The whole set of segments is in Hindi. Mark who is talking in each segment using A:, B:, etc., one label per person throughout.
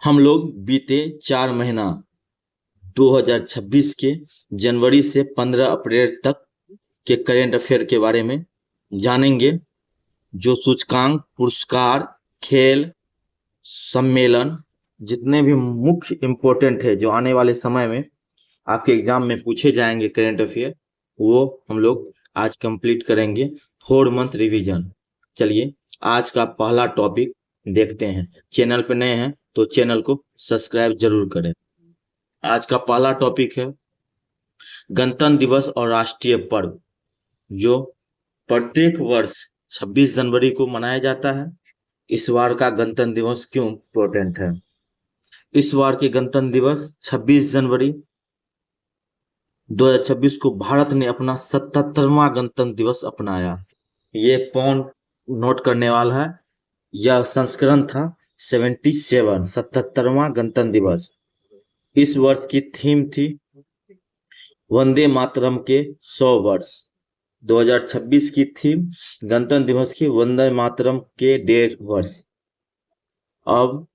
A: हम लोग बीते 4 महीना 2026 के जनवरी से 15 अप्रैल तक के करेंट अफेयर के बारे में जानेंगे। जो सूचकांक, पुरस्कार, खेल, सम्मेलन, जितने भी मुख्य इम्पोर्टेंट है जो आने वाले समय में आपके एग्जाम में पूछे जाएंगे करेंट अफेयर, वो हम लोग आज कंप्लीट करेंगे। 4 मंथ रिवीजन। चलिए आज का पहला टॉपिक देखते हैं। चैनल पे नए हैं तो चैनल को सब्सक्राइब जरूर करें। आज का पहला टॉपिक है गणतंत्र दिवस और राष्ट्रीय पर्व, जो प्रत्येक वर्ष 26 जनवरी को मनाया जाता है। इस बार का गणतंत्र दिवस क्यों इम्पोर्टेंट है? इस बार के गणतंत्र दिवस 26 जनवरी 2026 को भारत ने अपना 77वां गणतंत्र दिवस अपनाया। ये पॉइंट नोट करने वाला है। यह संस्करण था 77वां गणतंत्र दिवस। इस वर्ष की थीम थी वंदे मातरम के 100 वर्ष। 2026 की थीम गणतंत्र दिवस की वंदे मातरम के 1.5 वर्ष। अब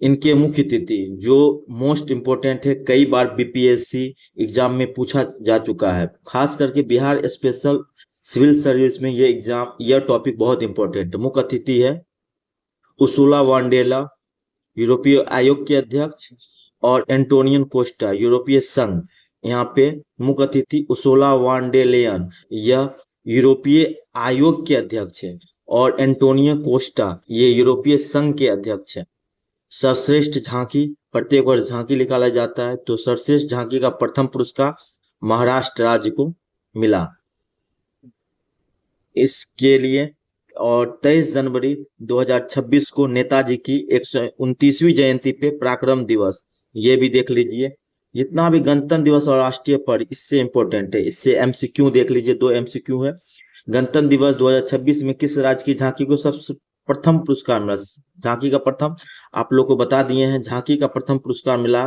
A: इनके मुख्य तिथि जो मोस्ट इम्पोर्टेंट है, कई बार बीपीएससी एग्जाम में पूछा जा चुका है, खास करके बिहार स्पेशल सिविल सर्विस में यह टॉपिक बहुत इम्पोर्टेंट है। मुख्य अतिथि है उर्सुला वॉन डेर लेyen, यूरोपीय आयोग के अध्यक्ष, और एंटोनियो कोस्टा, यूरोपीय संघ। यहाँ पे मुख्य अतिथि उर्सुला वॉन डेर लेyen, यह यूरोपीय आयोग के अध्यक्ष है, और एंटोनियो कोस्टा ये यूरोपीय संघ के अध्यक्ष है। सर्वश्रेष्ठ झांकी, प्रत्येक वर्ष झांकी निकाला जाता है, तो सर्वश्रेष्ठ झांकी का प्रथम पुरस्कार महाराष्ट्र राज्य को मिला इसके लिए। और 23 जनवरी 2026 को नेताजी की 129वीं जयंती पे पराक्रम दिवस, ये भी देख लीजिए। जितना भी गणतंत्र दिवस और राष्ट्रीय पर्व इससे इम्पोर्टेंट है, इससे एमसीक्यू देख लीजिए। 2 एमसीक्यू है। गणतंत्र दिवस 2026 में किस राज्य की झांकी को सबसे प्रथम पुरस्कार मिला? झांकी का प्रथम आप लोग को बता दिए हैं। झांकी का प्रथम पुरस्कार मिला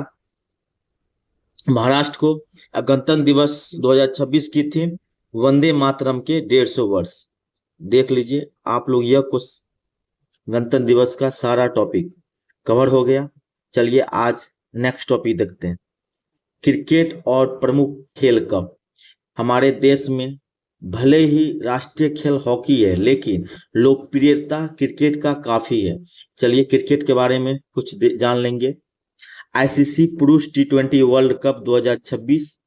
A: महाराष्ट्र को। गणतंत्र दिवस 2026 की थी वंदे मातरम के 150 वर्ष। देख लीजिए आप लोग, यह कुछ गणतंत्र दिवस का सारा टॉपिक कवर हो गया। चलिए आज नेक्स्ट टॉपिक देखते हैं। क्रिकेट और प्रमुख खेल कब। हमारे देश में भले ही राष्ट्रीय खेल हॉकी है, लेकिन लोकप्रियता क्रिकेट का काफी है। चलिए क्रिकेट के बारे में कुछ जान लेंगे। आईसीसी पुरुष टी20 वर्ल्ड कप 2026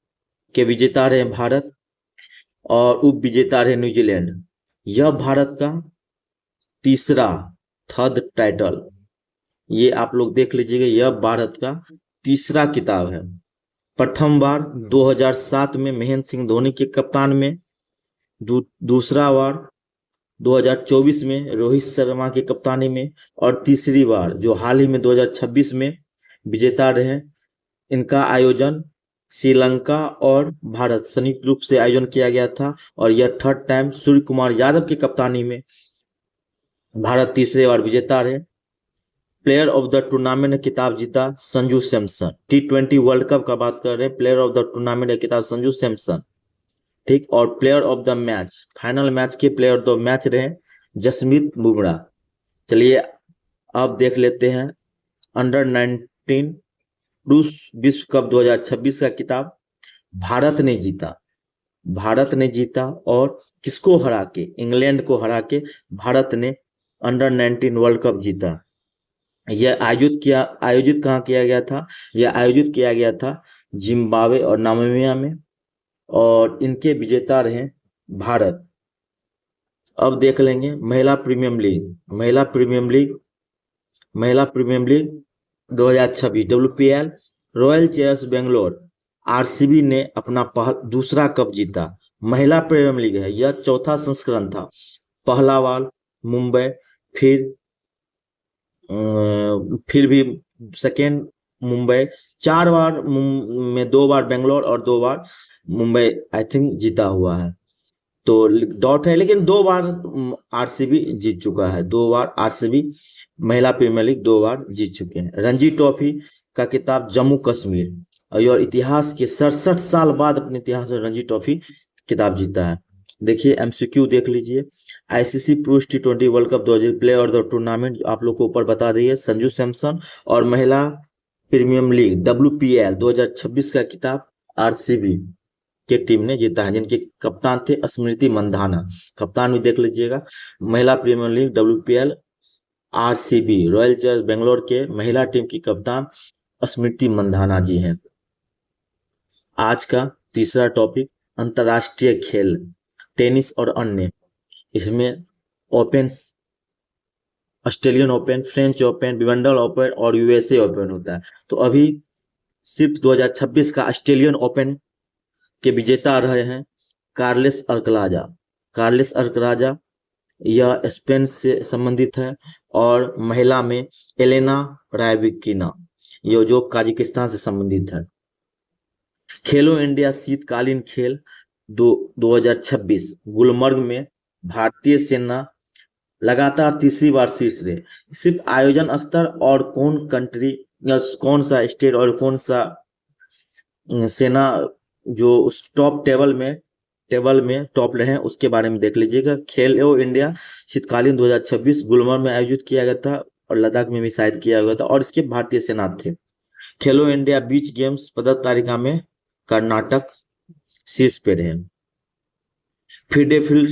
A: के विजेता रहे भारत, और उप विजेता रहे न्यूजीलैंड। यह भारत का थर्ड टाइटल, ये आप लोग देख लीजिएगा। यह भारत का तीसरा किताब है। प्रथम बार 2007 में महेंद्र सिंह धोनी के कप्तान में, दूसरा बार 2024 में रोहित शर्मा की कप्तानी में, और तीसरी बार जो हाल ही में 2026 में विजेता रहे। इनका आयोजन श्रीलंका और भारत संयुक्त रूप से आयोजन किया गया था, और यह थर्ड टाइम सूर्य कुमार यादव की कप्तानी में भारत तीसरे बार विजेता रहे। प्लेयर ऑफ द टूर्नामेंट ने किताब जीता संजू सैमसन। टी20 वर्ल्ड कप का बात कर रहे हैं। प्लेयर ऑफ द टूर्नामेंट ने किताब संजू सैमसन, ठीक। और player of the match, final match के प्लेयर ऑफ द मैच रहे जसप्रीत बुमराह। चलिए अब देख लेते हैं अंडर 19 पुरुष विश्व कप 2026 का किताब भारत ने जीता। भारत ने जीता, और किसको हरा के? इंग्लैंड को हरा के भारत ने अंडर 19 वर्ल्ड कप जीता। यह आयोजित कहाँ किया गया था? यह आयोजित किया गया था जिम्बाब्वे और नामीबिया में, और इनके विजेता रहे भारत। अब देख लेंगे महिला प्रीमियम लीग। महिला premium league 2026 WPL, royal Challengers Bangalore RCB ने अपना दूसरा कप जीता। महिला प्रीमियम लीग है, यह चौथा संस्करण था। पहला बार मुंबई, फिर भी सेकेंड मुंबई, 4 बार में 2 बार बेंगलोर और 2 बार मुंबई आई थिंक जीता हुआ है, तो डॉट है। लेकिन 2 बार आरसीबी जीत चुका है। 2 बार आरसीबी महिला प्रीमियर लीग 2 बार जीत चुके हैं। रणजी ट्रॉफी का किताब जम्मू कश्मीर, और इतिहास के 67 साल बाद अपने इतिहास में रणजी ट्रॉफी किताब जीता है। देखिए एमसीक्यू देख लीजिए। आईसीसी प्रूस टी20 वर्ल्ड कप 2000 प्ले और द टूर्नामेंट आप लोग को ऊपर बता दी है। संजू सैमसन और महिला प्रीमियम लीग WPL 2026 का खिताब आरसीबी के टीम ने जीता है, जिनके कप्तान थे स्मृति मंधाना। कप्तान भी देख लीजिएगा। महिला Premier League WPL RCB Royal Challengers Bangalore के महिला टीम की कप्तान स्मृति मंधाना जी हैं। आज का तीसरा टॉपिक अंतर्राष्ट्रीय खेल, टेनिस और अन्य। इसमें open, Australian open, French open, Wimbledon open और यूएसए ओपन होता है। तो अभी सिर्फ 2026 का ऑस्ट्रेलियन ओपन के विजेता रहे हैं कार्लेस अल्कराजा। कार्लेस अल्कराजा यह स्पेन से संबंधित है। और महिला में एलेना रायबिकिना, यह जो काजाकिस्तान से संबंधित है। खेलो इंडिया शीतकालीन खेल 2026 गुलमर्ग में भारतीय सेना लगातार तीसरी बार शीर्ष रहे। सिर्फ आयोजन स्तर और कौन कंट्री या कौन सा स्टेट और कौन सा सेना जो उस टॉप टेबल में टॉप रहे हैं उसके बारे में देख लीजिएगा। खेलो इंडिया शीतकालीन 2026 गुलमर्ग में आयोजित किया गया था और लद्दाख में भी शायद किया गया था और इसके भारतीय सेना थे। खेलो इंडिया बीच गेम्स पदक तालिका में कर्नाटक शीर्ष पे रहे। फिडे फील्ड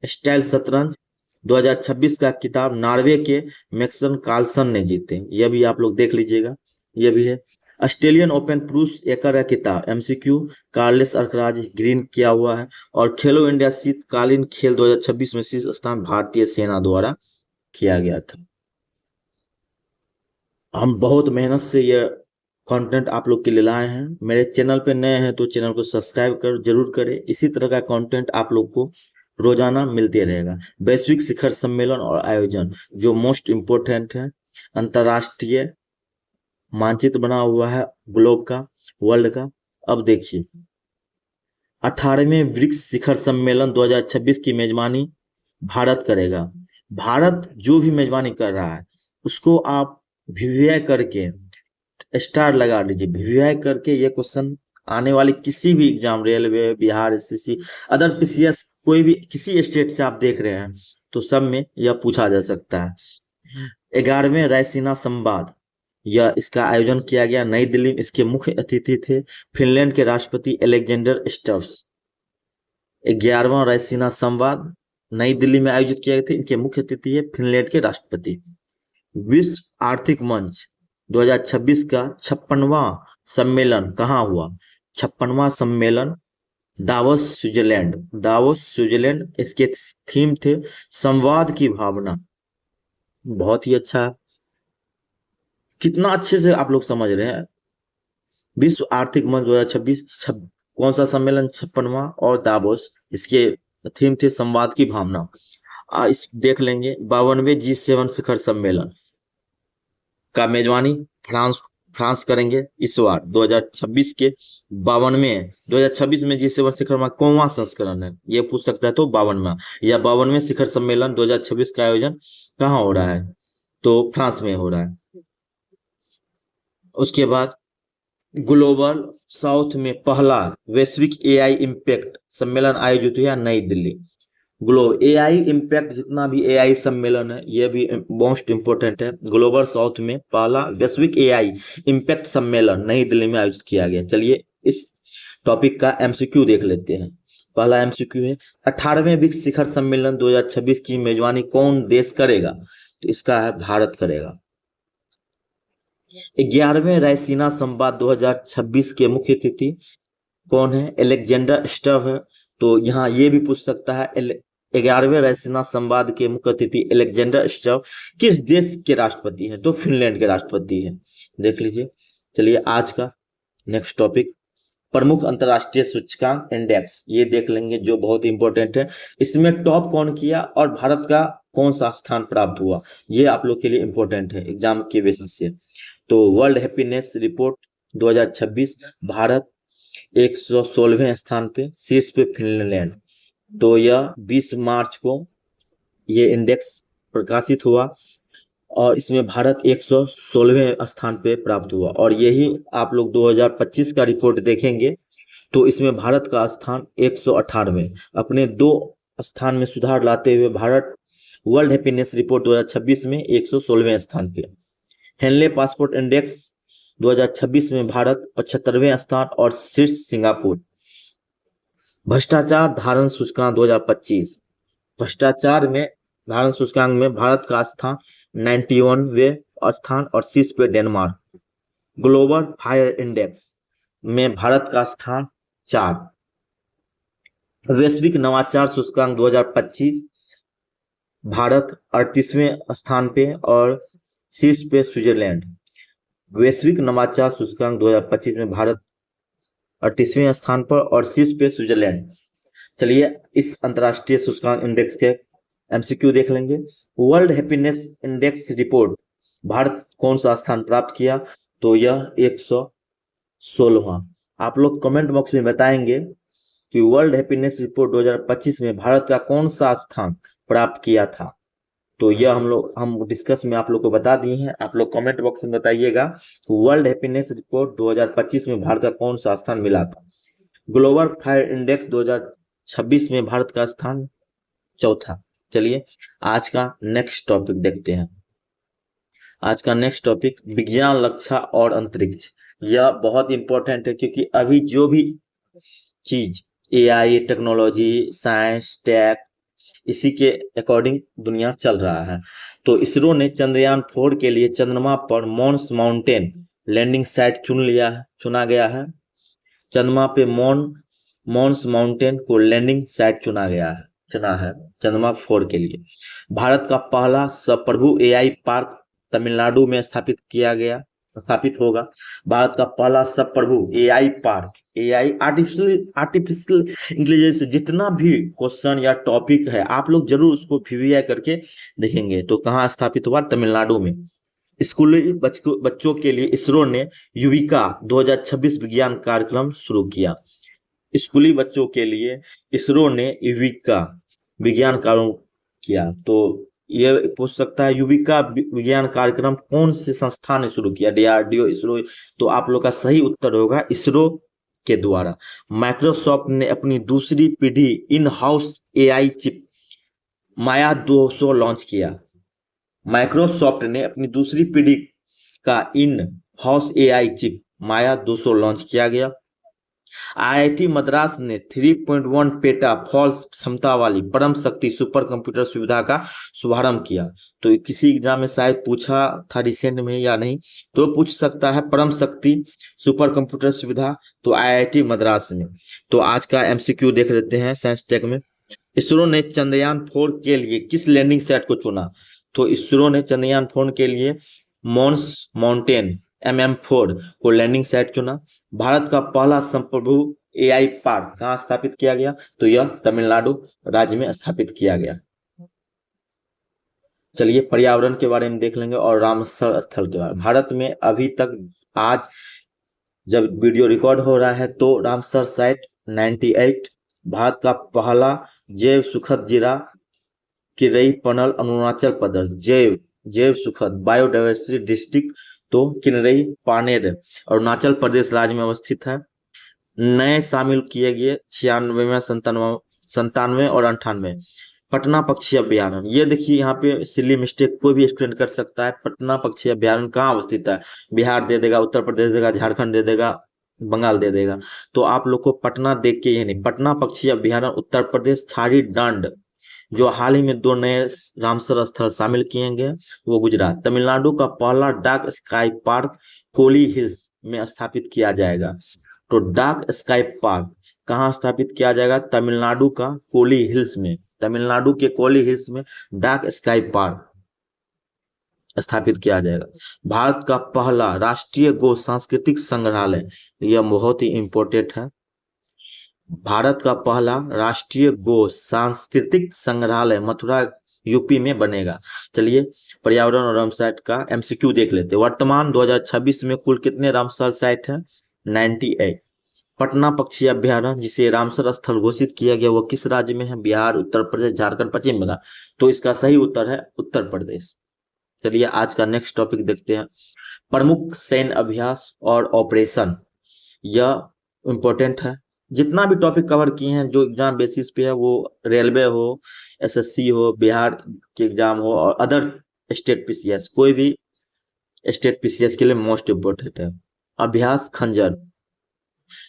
A: स्टाइल शतरंज 2026 का खिताब नॉर्वे के मैक्सन कार्लसन ने जीते। यह भी आप लोग देख लीजिएगा। यह भी है। ऑस्ट्रेलियन ओपन पुरुष एकल का खिताब एमसीक्यू कार्लेस अल्कराज ग्रीन किया हुआ है। और खेलो इंडिया शीतकालीन खेल 2026 में शीर्ष स्थान भारतीय सेना द्वारा किया गया था। हम बहुत मेहनत से यह कंटेंट आप लोग के लिए लाए हैं। मेरे चैनल पे नए हैं तो चैनल को सब्सक्राइब कर जरूर करें। इसी तरह का कंटेंट आप लोग को रोजाना मिलते रहेगा। वैश्विक शिखर सम्मेलन और आयोजन जो मोस्ट इम्पोर्टेंट है, अंतरराष्ट्रीय मानचित्र बना हुआ है ग्लोब का, वर्ल्ड का। अब देखिए 18वें ब्रिक्स शिखर सम्मेलन 2026 की मेजबानी भारत करेगा। भारत जो भी मेजबानी कर रहा है उसको आप वीवीआई करके स्टार लगा लीजिए। वीवीआई करके ये क्वेश्चन आने वाले किसी भी exam, railway, Bihar SSC, other PCS, कोई भी किसी स्टेट से आप देख रहे हैं तो सब में यह पूछा जा सकता है। 11वें रायसीना संवाद, यह इसका आयोजन किया गया नई दिल्ली में। इसके मुख्य अतिथि थे फिनलैंड के राष्ट्रपति अलेक्जेंडर स्टर्स। 11वां रायसीना संवाद नई दिल्ली में आयोजित किया गया था। इनके मुख्य अतिथि है फिनलैंड के राष्ट्रपति। विश्व आर्थिक मंच 2026 का 56वां सम्मेलन कहाँ हुआ? 56वां सम्मेलन दावोस स्विट्जरलैंड। Davos Switzerland. इसके थीम थे संवाद की भावना। बहुत ही अच्छा, कितना अच्छे से आप लोग समझ रहे हैं। विश्व आर्थिक मंच 2026 कौन सा सम्मेलन? 56वां। और दावोस, इसके थीम थे संवाद की भावना। इस देख लेंगे 52वें G7 शिखर सम्मेलन का मेजबानी फ्रांस करेंगे इस बार 2026 के 52वें। 2026 में G7 शिखर में कौनवा संस्करण है ये पूछ सकता है तो 52वां या 52वें शिखर सम्मेलन 2026 का आयोजन कहाँ हो रहा है? तो फ्रांस में हो रहा है। उसके बाद ग्लोबल साउथ में पहला वैश्विक एआई इम्पैक्ट सम्मेलन आयोजित हुआ नई दिल्ली। एआई इम्पैक्ट, जितना भी एआई सम्मेलन है ये भी मोस्ट इंपोर्टेंट है। ग्लोबल साउथ में पहला वैश्विक एआई इम्पैक्ट सम्मेलन नई दिल्ली में आयोजित किया गया। चलिए इस टॉपिक का एमसीक्यू देख लेते हैं। पहला एमसीक्यू है 18वें ब्रिक्स शिखर सम्मेलन 2026 की मेजबानी कौन देश करेगा? तो इसका है भारत करेगा। 11वें रायसीना संवाद 2026 के मुख्य अतिथि कौन है? अलेक्जेंडर स्टर्फ है। तो यहाँ ये भी पूछ सकता है 11वें रायसीना संवाद के मुख्य अतिथि अलेक्जेंडर स्टर्फ किस देश के राष्ट्रपति हैं? तो फिनलैंड के राष्ट्रपति हैं। देख लीजिए। चलिए आज का नेक्स्ट टॉपिक प्रमुख अंतरराष्ट्रीय सूचकांक इंडेक्स, ये देख लेंगे जो बहुत इंपॉर्टेंट है। इसमें टॉप कौन किया और भारत का कौन सा स्थान प्राप्त हुआ, ये आप लोग के लिए इंपॉर्टेंट है एग्जाम के बेसिस से। तो वर्ल्ड हैप्पीनेस रिपोर्ट 2026 भारत 116वें स्थान पे, शीर्ष पे फिनलैंड। तो यह 20 मार्च को ये इंडेक्स प्रकाशित हुआ और इसमें भारत 116वें स्थान पे प्राप्त हुआ। और यही आप लोग 2025 का रिपोर्ट देखेंगे तो इसमें भारत का स्थान 118वें, अपने 2 स्थान में सुधार लाते हुए भारत वर्ल्ड हैप्पीनेस रिपोर्ट 2026 में 116वें स्थान पे। हेनले पासपोर्ट इंडेक्स 2026 में भारत 75वें स्थान और शीर्ष सिंगापुर। भ्रष्टाचार धारण सूचकांक 2025, भ्रष्टाचार में धारण सूचकांक में भारत का स्थान 91वें स्थान और शीर्ष पे डेनमार्क। ग्लोबल फायर इंडेक्स में भारत का स्थान 4। वैश्विक नवाचार सूचकांक 2025 भारत 38वें स्थान पे और शीर्ष पे स्विट्जरलैंड। वैश्विक नवाचार सूचकांक 2025 में भारत 38वें स्थान पर और शीर्ष पे स्विट्जरलैंड। चलिए इस अंतर्राष्ट्रीय सूचकांक इंडेक्स के एमसीक्यू देख लेंगे। World happiness index report Bharat कौन सा स्थान प्राप्त किया, तो यह 116वां। आप लोग कमेंट बॉक्स में बताएंगे कि वर्ल्ड हैप्पीनेस रिपोर्ट 2025 में भारत का कौन सा स्थान प्राप्त किया था। तो यह हम डिस्कस में आप लोग को बता दिए हैं। आप लोग कमेंट बॉक्स में बताइएगा वर्ल्ड हैप्पीनेस रिपोर्ट 2025 में भारत का कौन सा स्थान मिला था। ग्लोबल फायर इंडेक्स 2026 में भारत का स्थान 4था। चलिए आज का नेक्स्ट टॉपिक देखते हैं। आज का नेक्स्ट टॉपिक विज्ञान, रक्षा और अंतरिक्ष। यह बहुत इंपॉर्टेंट है क्योंकि अभी जो भी चीज एआई, टेक्नोलॉजी, साइंस, टेक, इसी के अकॉर्डिंग दुनिया चल रहा है। तो इसरो ने चंद्रयान 4 के लिए चंद्रमा पर मॉन्स माउंटेन लैंडिंग साइट चुना गया है। चंद्रमा पे मॉन्स माउंटेन को लैंडिंग साइट चुना है चंद्रमा 4 के लिए। भारत का पहला सप्रभु एआई पार्क तमिलनाडु में स्थापित होगा। भारत का पहला सप्रभु AI park, AI artificial intelligence, जितना भी क्वेश्चन या टॉपिक है आप लोग जरूर उसको VVI करके देखेंगे। तो कहाँ स्थापित हुआ, तमिलनाडु में। स्कूली बच्चों के लिए इसरो ने युविका 2026 विज्ञान कार्यक्रम शुरू किया। स्कूली बच्चों के लिए इसरो ने युविका विज्ञान कार्यक्रम किया। तो ये पूछ सकता है युविका विज्ञान कार्यक्रम कौन से संस्था ने शुरू किया, DRDO, इसरो। तो आप लोग का सही उत्तर होगा इसरो के द्वारा। माइक्रोसॉफ्ट ने अपनी दूसरी पीढ़ी in house AI chip Maya 200 launch किया। माइक्रोसॉफ्ट ने अपनी दूसरी पीढ़ी का in house AI chip Maya 200 launch किया गया। IIT मद्रास ने 3.1 पेटा फॉल्स क्षमता वाली परम शक्ति सुपर कंप्यूटर सुविधा का शुभारंभ किया। तो किसी एग्जाम में शायद पूछा था रिसेंट में या नहीं, तो पूछ सकता है परम शक्ति सुपर कंप्यूटर सुविधा, तो IIT मद्रास में। तो आज का MCQ देख लेते हैं साइंस टेक में। इसरो ने चंद्रयान 4 के लिए किस लैंडिंग साइट को चुना, तो इसरो ने चंद्रयान 4 के लिए मॉन्स माउंटेन MM4 को लैंडिंग साइट चुना। भारत का पहला संप्रभु एआई पार्क कहाँ स्थापित किया गया, तो यह तमिलनाडु राज्य में स्थापित किया गया। चलिए पर्यावरण के बारे में देख लेंगे और रामसर स्थल के बारे में। भारत में अभी तक आज जब वीडियो रिकॉर्ड हो रहा है तो रामसर साइट 98, भारत का पहला जैव सुखद जिला किरई पनल अरुणाचल प्रदेश, जैव सुखद बायोडाइवर्सिटी डिस्ट्रिक्ट तो किनरई पानेर अरुणाचल प्रदेश राज्य में अवस्थित है। नए शामिल किए गए 96, 97 और 98। पटना पक्षी अभ्यारण्य, ये देखिए यहाँ पे सिली मिस्टेक कोई भी स्टूडेंट कर सकता है। पटना पक्षी अभ्यारण्य कहाँ अवस्थित है, बिहार दे देगा, उत्तर प्रदेश देगा, झारखंड दे देगा, बंगाल दे देगा। तो आप लोग को पटना देख के ये नहीं, पटना पक्षी अभ्यारण्य उत्तर प्रदेश। छाड़ी डांड जो हाल ही में 2 नए रामसर स्थल शामिल किए गए वो गुजरात। तमिलनाडु का पहला dark sky park Kolli hills में स्थापित किया जाएगा। तो डार्क स्काई पार्क कहाँ स्थापित किया जाएगा, तमिलनाडु का कोली हिल्स में। तमिलनाडु के कोली हिल्स में डार्क स्काई पार्क स्थापित किया जाएगा। भारत का पहला राष्ट्रीय गो सांस्कृतिक संग्रहालय, यह बहुत ही इंपॉर्टेंट है। भारत का पहला राष्ट्रीय गो सांस्कृतिक संग्रहालय मथुरा यूपी में बनेगा। चलिए पर्यावरण और रामसर का MCQ देख लेते हैं। वर्तमान 2026 में कुल कितने रामसर साइट हैं, 98। पटना पक्षी अभ्यारण्य जिसे रामसर स्थल घोषित किया गया वो किस राज्य में है, बिहार, उत्तर प्रदेश, झारखंड, पश्चिम बंगाल। तो इसका सही उत्तर है उत्तर प्रदेश। चलिए आज का नेक्स्ट टॉपिक देखते हैं। प्रमुख सैन्य अभ्यास और ऑपरेशन, यह इंपॉर्टेंट है। जितना भी टॉपिक कवर किए हैं जो एग्जाम बेसिस पे है, वो रेलवे हो, एसएससी हो, बिहार के एग्जाम हो, और अदर स्टेट पीसीएस, कोई भी स्टेट पीसीएस के लिए मोस्ट इम्पोर्टेंट है। अभ्यास खंजर,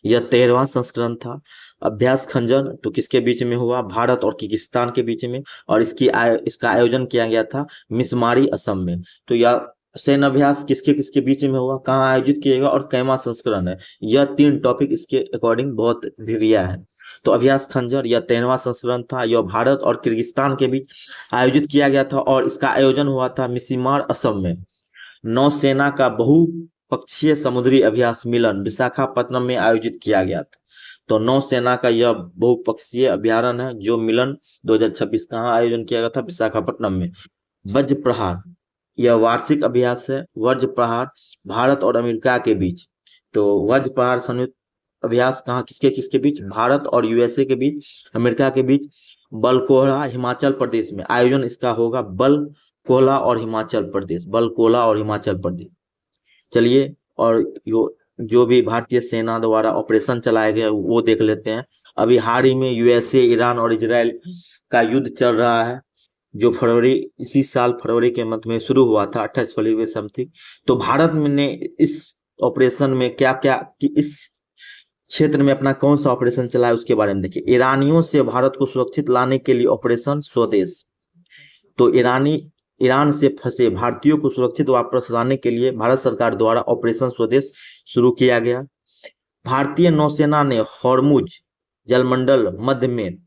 A: यह 13वां संस्करण था। अभ्यास खंजर तो किसके बीच में हुआ? भारत और किर्गिस्तान के बीच में, और इसका आयोजन किया गया था मिसमारी, असम में। तो यह सैन्य अभ्यास किसके किसके बीच में हुआ, कहाँ आयोजित किया गया, और कैवा संस्करण है? यह 3 टॉपिक इसके अकॉर्डिंग बहुत भिविया है। तो अभ्यास खंजर यह 13वां संस्करण था। यह भारत और किर्गिस्तान के बीच आयोजित किया गया था, और इसका आयोजन हुआ था मिसिमार, असम में। नौसेना का बहुपक्षीय समुद्री अभ्यास मिलन विशाखापत्तनम में आयोजित किया गया था। तो नौसेना का यह बहुपक्षीय अभ्यारण्य है जो मिलन 2026 कहाँ आयोजन किया गया था? विशाखापट्टनम में। वज्र प्रहार, यह वार्षिक अभ्यास है। वज्र प्रहार भारत और अमेरिका के बीच। तो वज्र प्रहार संयुक्त अभ्यास कहाँ किसके किसके बीच? भारत और यूएसए के बीच, अमेरिका के बीच। बलकोहरा हिमाचल प्रदेश में आयोजन इसका होगा। बलकोला और हिमाचल प्रदेश, बलकोला और हिमाचल प्रदेश। चलिए, और जो भी भारतीय सेना द्वारा ऑपरेशन चलाए गए वो देख लेते हैं। अभी हाल ही में यूएसए, ईरान और इजराइल का युद्ध चल रहा है, जो इसी साल फरवरी के मध्य में शुरू हुआ था, 28 फरवरी समथिंग। तो भारत ने इस ऑपरेशन में क्या क्या कि इस क्षेत्र में अपना कौन सा ऑपरेशन चलाया उसके बारे में देखिए। ईरानियों से भारत को सुरक्षित लाने के लिए ऑपरेशन स्वदेश। तो ईरान से फंसे भारतीयों को सुरक्षित वापस लाने के लिए भारत सरकार द्वारा ऑपरेशन स्वदेश शुरू किया गया। भारतीय नौसेना ने हॉर्मुज जलमंडल मध्य में,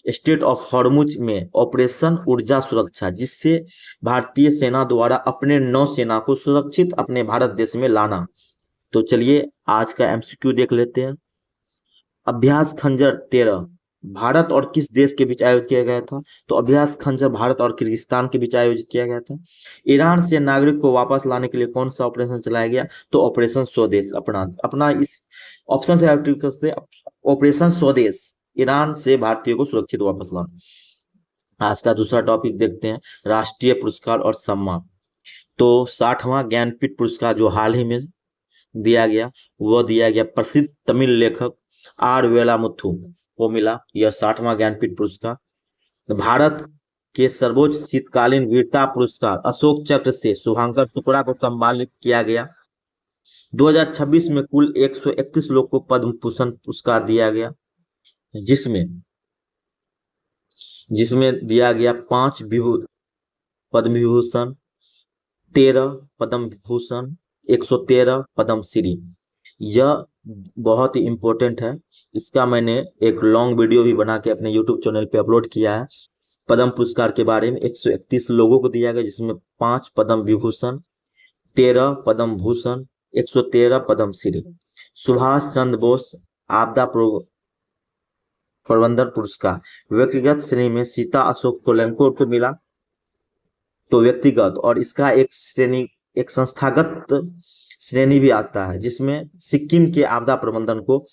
A: स्टेट ऑफ हॉर्मुज में ऑपरेशन ऊर्जा सुरक्षा, जिससे भारतीय सेना द्वारा अपने नौसेना को सुरक्षित अपने भारत देश में लाना। तो चलिए आज का एमसीक्यू देख लेते हैं। अभ्यास खंजर 13 भारत और किस देश के बीच आयोजित किया गया था? तो अभ्यास खंजर भारत और किर्गिस्तान के बीच आयोजित किया गया था। ईरान से नागरिक को वापस लाने के लिए कौन सा ऑपरेशन चलाया गया? तो ऑपरेशन स्वदेश। अपना इस ऑप्शन से ऑपरेशन स्वदेश, ईरान से भारतीयों को सुरक्षित वापस लाना। आज का दूसरा टॉपिक देखते हैं, राष्ट्रीय पुरस्कार और सम्मान। तो 60वां ज्ञानपीठ पुरस्कार जो हाल ही में दिया गया, वह दिया गया प्रसिद्ध तमिल लेखक आर वेलामुथु को मिला यह 60वां ज्ञानपीठ पुरस्कार। भारत के सर्वोच्च शीतकालीन वीरता पुरस्कार अशोक चक्र से शुभंकर शुक्ला को सम्मानित किया गया। 2026 में कुल 131 लोग को पद्म भूषण पुरस्कार दिया गया, जिसमें दिया गया 5 पद्म विभूषण, 13 पद्म भूषण, 113 पद्म श्री। यह बहुत ही इंपॉर्टेंट है, इसका मैंने एक लॉन्ग वीडियो भी बना के अपने यूट्यूब चैनल पे अपलोड किया है। पद्म पुरस्कार के बारे में 131 लोगों को दिया गया, जिसमें 5 पद्म विभूषण, 13 पद्म भूषण, 113 पद्म श्री। सुभाष चंद्र बोस आपदा प्रबंधन पुरस्कार व्यक्तिगत श्रेणी में सीता अशोक सोलंकी को मिला, तो व्यक्तिगत, और इसका एक संस्थागत श्रेणी भी आता है, जिसमें सिक्किम के आपदा प्रबंधन को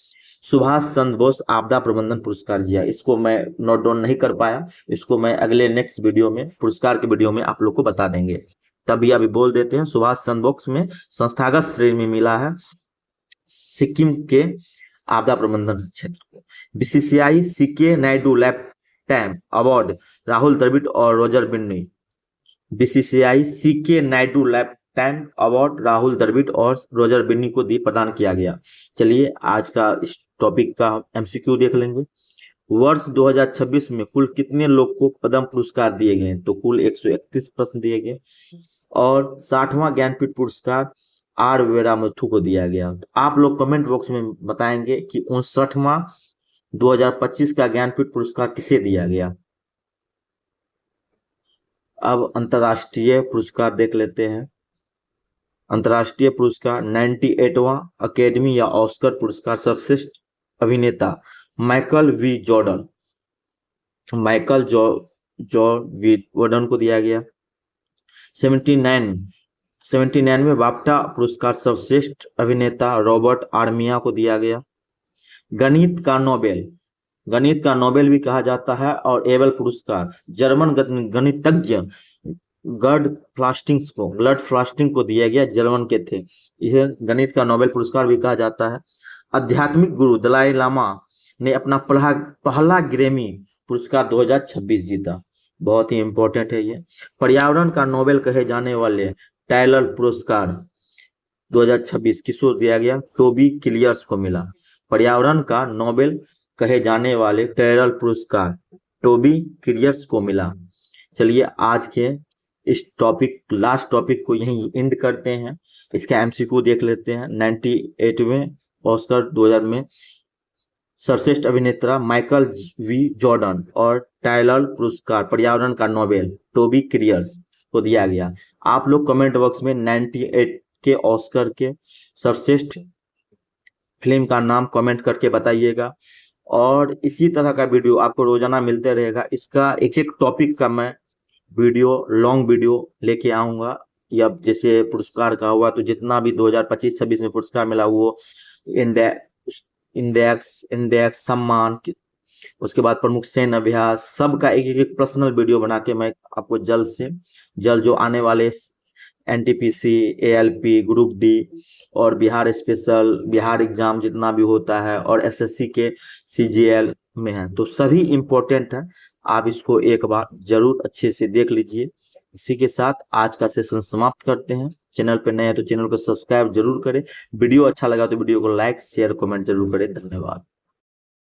A: सुभाष चंद्र बोस आपदा प्रबंधन पुरस्कार दिया। इसको मैं नोट डाउन नहीं कर पाया, इसको मैं अगले नेक्स्ट वीडियो में, पुरस्कार के वीडियो में आप लोग को बता देंगे। तभी अभी बोल देते हैं, सुभाष चंद्र बोस में संस्थागत श्रेणी में मिला है सिक्किम के आपदा प्रबंधन क्षेत्र को। BCCI CK Naidu lifetime award Rahul Dravid और Roger Binny. BCCI CK Naidu lifetime award Rahul Dravid और रोजर बिन्नी को प्रदान किया गया। चलिए आज का इस टॉपिक का एमसीक्यू देख लेंगे। वर्ष 2026 में कुल कितने लोग को पद्म पुरस्कार दिए गए? तो कुल 131 प्रश्न दिए गए, और 60वां ज्ञानपीठ पुरस्कार आर वेरामुथु को दिया गया। तो आप लोग कमेंट बॉक्स में बताएंगे कि 59वां 2025 का ज्ञानपीठ पुरस्कार किसे दिया गया। अब अंतरराष्ट्रीय पुरस्कार देख लेते हैं। अंतरराष्ट्रीय पुरस्कार 98वां अकेडमी या ऑस्कर पुरस्कार सर्वश्रेष्ठ अभिनेता माइकल वी जॉर्डन को दिया गया। 79 में बाफ्टा पुरस्कार सर्वश्रेष्ठ अभिनेता रॉबर्ट आर्मिया को दिया गया। गणित का नोबेल भी कहा जाता है, और एबल पुरस्कार जर्मन गणितज्ञ गर्ड फ्लास्टिंग को दिया गया, जर्मन के थे। इसे गणित का नोबेल पुरस्कार भी कहा जाता है। आध्यात्मिक गुरु दलाई लामा ने अपना पहला ग्रैमी पुरस्कार 2026 जीता। बहुत ही इंपॉर्टेंट है ये। पर्यावरण का नोबेल कहे जाने वाले टाइलर पुरस्कार 2026 किसको दिया गया? टोबी क्लियर्स को मिला। पर्यावरण का नोबेल कहे जाने वाले टाइलर पुरस्कार टोबी क्लियर्स को मिला। चलिए आज के इस लास्ट टॉपिक को यहीं एंड करते हैं। इसका एमसीक्यू देख लेते हैं। 98वें ऑस्कर 2000 में सर्वश्रेष्ठ अभिनेता माइकल वी जॉर्डन और टाइलर पुरस्कार पर्यावरण का नोबेल टोबी क्लियर्स को दिया गया। आप लोग कमेंट बॉक्स में 98 के ऑस्कर के सर्वश्रेष्ठ फिल्म का नाम कमेंट करके बताइएगा। और इसी तरह का वीडियो आपको रोजाना मिलते रहेगा। इसका एक एक टॉपिक का मैं लॉन्ग वीडियो लेके आऊंगा। या जैसे पुरस्कार का हुआ तो जितना भी 2025-26 में पुरस्कार मिला वो इंडेक्स सम्मान, उसके बाद प्रमुख सैन्य अभ्यास, सबका एक एक पर्सनल वीडियो बना के मैं आपको जल्द से जल्द जो आने वाले एनटीपीसी, एएलपी, ग्रुप डी और बिहार स्पेशल, बिहार एग्जाम जितना भी होता है और एसएससी के सीजीएल में है तो सभी इंपॉर्टेंट है। आप इसको एक बार जरूर अच्छे से देख लीजिए। इसी के साथ आज का सेशन समाप्त करते हैं। चैनल पे नए हैं तो चैनल को सब्सक्राइब जरूर करें। वीडियो अच्छा लगा तो वीडियो को लाइक शेयर कमेंट जरूर करें। धन्यवाद।